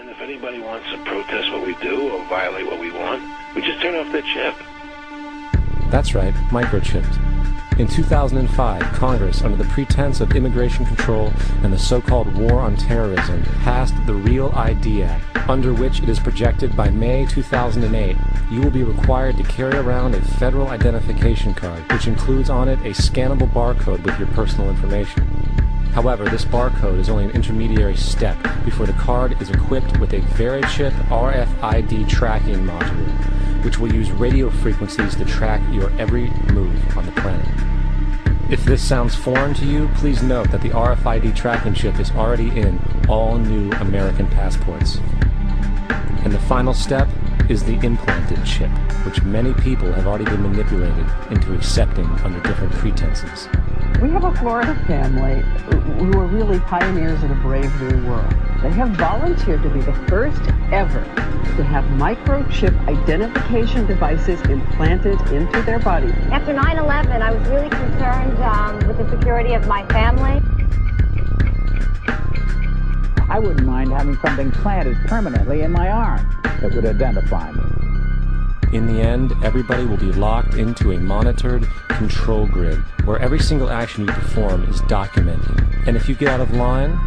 And if anybody wants to protest what we do or violate what we want, we just turn off their chip. That's right, microchipped. In 2005, Congress, under the pretense of immigration control and the so-called war on terrorism, passed the Real ID Act, under which it is projected by May 2008, you will be required to carry around a federal identification card, which includes on it a scannable barcode with your personal information. However, this barcode is only an intermediary step before the card is equipped with a VeriChip RFID tracking module, which will use radio frequencies to track your every move on the planet. If this sounds foreign to you, please note that the RFID tracking chip is already in all new American passports. And the final step is the implanted chip, which many people have already been manipulated into accepting under different pretenses. We have a Florida family who are really pioneers in a brave new world. They have volunteered to be the first ever to have microchip identification devices implanted into their body. After 9/11, I was really concerned with the security of my family. I wouldn't mind having something planted permanently in my arm that would identify me. In the end, everybody will be locked into a monitored control grid where every single action you perform is documented. And if you get out of line,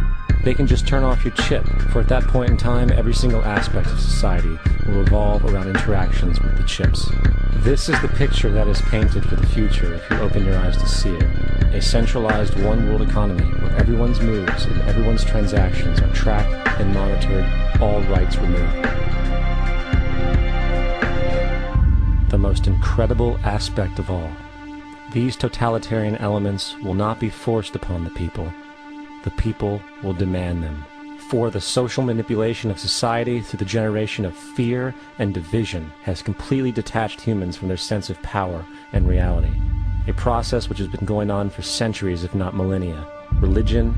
they can just turn off your chip, for at that point in time, every single aspect of society will revolve around interactions with the chips. This is the picture that is painted for the future if you open your eyes to see it. A centralized one-world economy where everyone's moves and everyone's transactions are tracked and monitored, all rights removed. The most incredible aspect of all, these totalitarian elements will not be forced upon the people. The people will demand them. For the social manipulation of society through the generation of fear and division has completely detached humans from their sense of power and reality. A process which has been going on for centuries, if not millennia. Religion,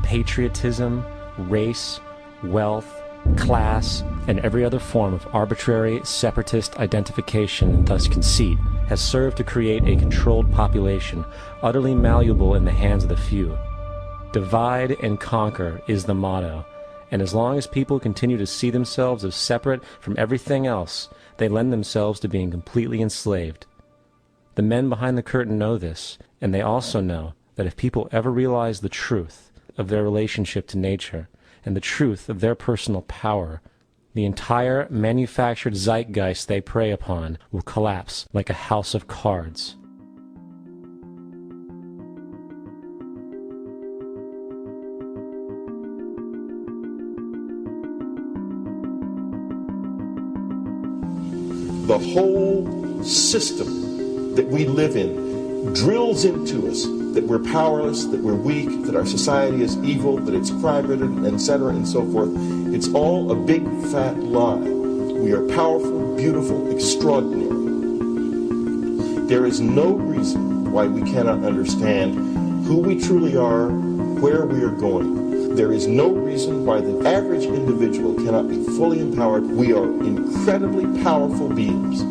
patriotism, race, wealth, class, and every other form of arbitrary, separatist identification and thus conceit has served to create a controlled population, utterly malleable in the hands of the few. Divide and conquer is the motto, and as long as people continue to see themselves as separate from everything else, they lend themselves to being completely enslaved. The men behind the curtain know this, and they also know that if people ever realize the truth of their relationship to nature, and the truth of their personal power, the entire manufactured zeitgeist they prey upon will collapse like a house of cards. The whole system that we live in drills into us that we're powerless, that we're weak, that our society is evil, that it's crime-ridden, etc., and so forth. It's all a big, fat lie. We are powerful, beautiful, extraordinary. There is no reason why we cannot understand who we truly are, where we are going. There is no reason why the average individual cannot be fully empowered. We are incredibly powerful beings.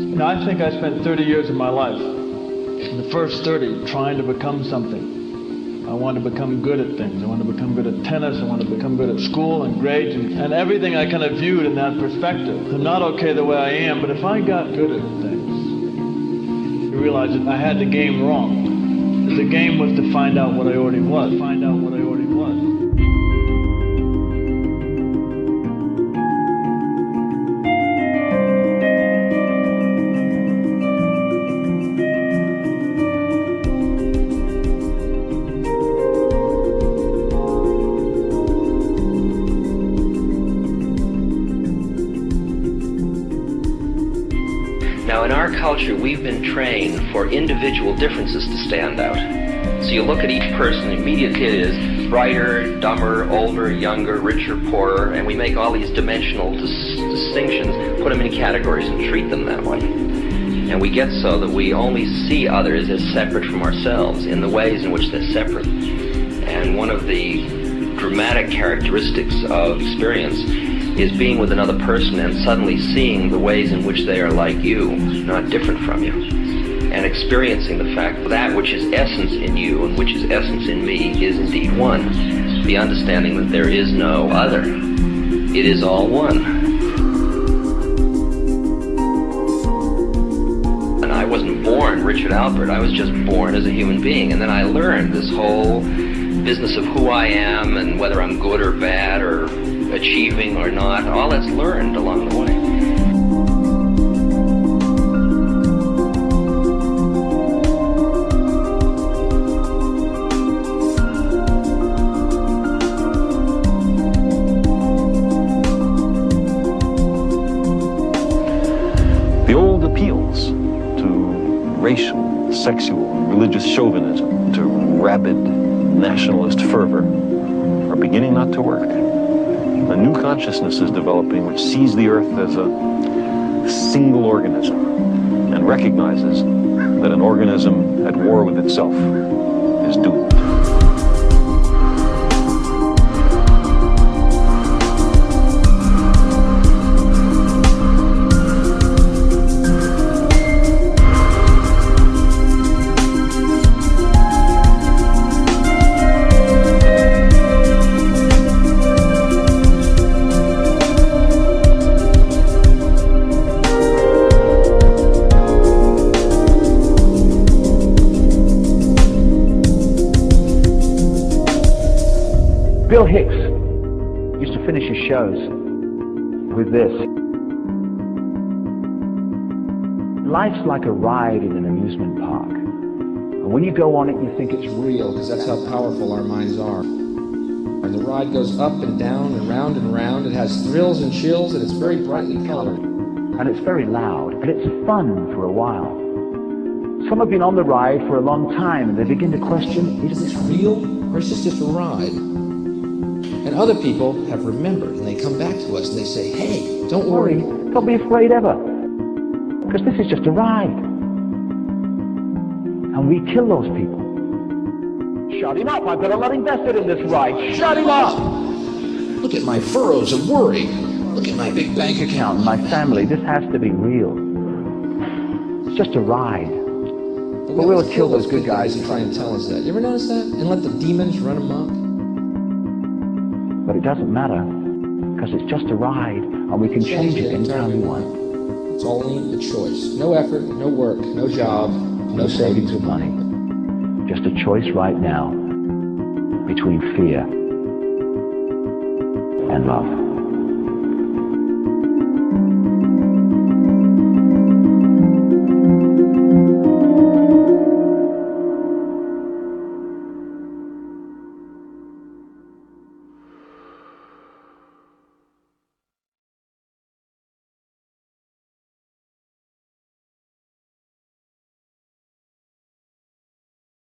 You know, I think I spent 30 years of my life, in the first 30, trying to become something. I wanted to become good at things. I wanted to become good at tennis. I wanted to become good at school and grades and everything I kind of viewed in that perspective. I'm not okay the way I am, but if I got good at things, you realize that I had the game wrong. The game was to find out what I already was. Find out what I already was. Now, in our culture, we've been trained for individual differences to stand out. So you look at each person, immediately it is brighter, dumber, older, younger, richer, poorer, and we make all these dimensional distinctions, put them in categories and treat them that way. And we get so that we only see others as separate from ourselves in the ways in which they're separate. And one of the dramatic characteristics of experience is being with another person and suddenly seeing the ways in which they are like you, not different from you, and experiencing the fact that which is essence in you and which is essence in me is indeed one. the understanding that there is no other. It is all one. And I wasn't born Richard Albert, I was just born as a human being. And then I learned this whole business of who I am and whether I'm good or bad or achieving or not. All that's learned along the way. The old appeals to racial, sexual, religious chauvinism, to rabid nationalist fervor are beginning not to work. A new consciousness is developing which sees the earth as a single organism and recognizes that an organism at war with itself is doomed. Bill Hicks used to finish his shows with this. Life's like a ride in an amusement park. And when you go on it, you think it's real, because that's how powerful our minds are. And the ride goes up and down and round and round. It has thrills and chills, and it's very brightly colored. And it's very loud, and it's fun for a while. Some have been on the ride for a long time, and they begin to question, is this real, or is this just a ride? And other people have remembered, and they come back to us and they say, hey, don't worry. Don't be afraid ever, because this is just a ride. And we kill those people. Shut him up, I've got a lot invested in this ride. Shut him up! Look at my furrows of worry. Look at my big bank account. My family, this has to be real. It's just a ride. But we'll kill those good guys and try and tell us that. You ever notice that? And let the demons run amok? But it doesn't matter, because it's just a ride, and we can change it anytime we want. It's only a choice. No effort, no work, no job, no savings of money. Just a choice right now between fear and love.